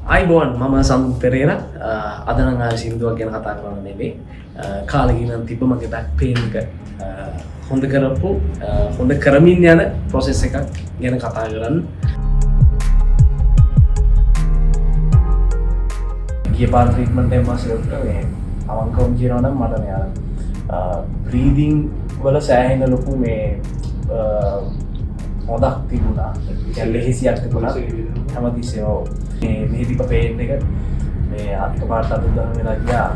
අයිබෝන් මම සම් පෙරේර අදනං සිින්දුවක් ගැන කතා කරන්න නෙවේ කාලගිනන් තිබ මගේ බැක් පේන් එක හොඳ කරපු හොඳ කරමින් යන ප්‍රොසෙස් එකක් ගැන කතා කරන්න ගිය පාර ට්‍රීට්මන්ට් එක මාසෙකට මේ අවංකවම කියනවා නම් මට මේ බ්‍රීදින් වල සෑහෙන ලොකු මේ හොදක් තිබුණා ලෙහෙසියක් තිබුණා හැමතිස්සෙම මේ මෙහිදික පේන් එක මේ අධික පාට අතුරු දහන වෙලා ගියා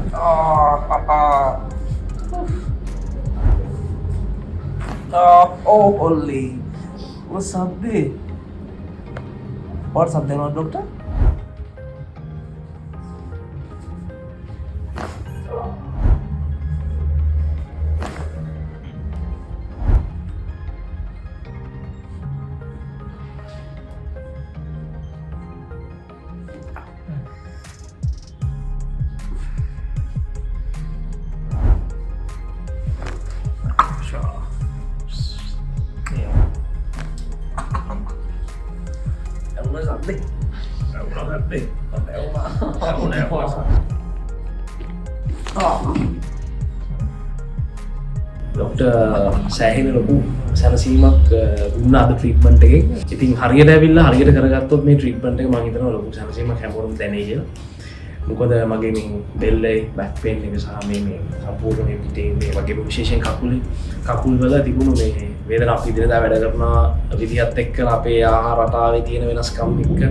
Ollie what's up there what's up there doctor doctor සෑහෙන ලොකු සැනසීමක් දුන්න අද ට්‍රීට්මන්ට් එකෙන්. ඉතින් හරියට ඇවිල්ලා හරියට කරගත්තොත් මේ ට්‍රීට්මන්ට් එක මම හිතනවා ලොකු සැනසීමක් හැමෝටම දැනෙයි කියලා. මොකද මගේ මේ බෙල්ලේ බෑක් පේන් එක සහ මේ සම්පූර්ණ මේ පිටේ මේ වගේ විශේෂයෙන් කකුල් වල තිබුණු මේ වේදනාවක් අපි දිනදා වැඩ කරන විදිහත් එක්කලා අපේ ආහාර රටාවේ තියෙන වෙනස්කම් එක්ක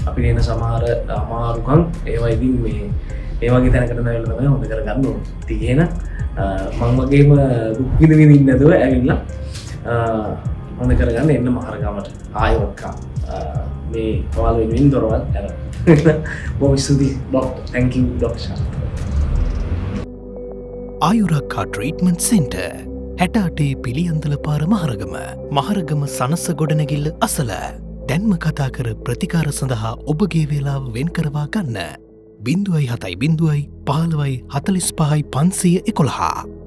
අපිට එන සමහර අමාරුකම් ඒවා ඉතින් මේ වගේ තැනකට නැවිලා තමයි හොඳ කරගන්න ඕනේ. ඉතින් එහෙනම් මං වගේම දුක් විඳින්න නැතුව ඇවිල්ලා හොඳ කරගන්න එන්න මහරගමට ආයෝක්කා මේ පවාල වෙනුවෙන් දොරවල් ඇර බොහොම ස්තුතියි ඩොක්ටර් thank you ඩොක්ටර් ආයුරක්කා ට්‍රීට්මන්ට් සෙන්ටර් 68 පිළියන්දල පාර මහරගම සනස ගොඩනැගිල්ල අසල දැන්ම කතා කර ප්‍රතිකාර සඳහා ඔබගේ වේලාව වෙන් කරවා ගන්න 07 15 45 511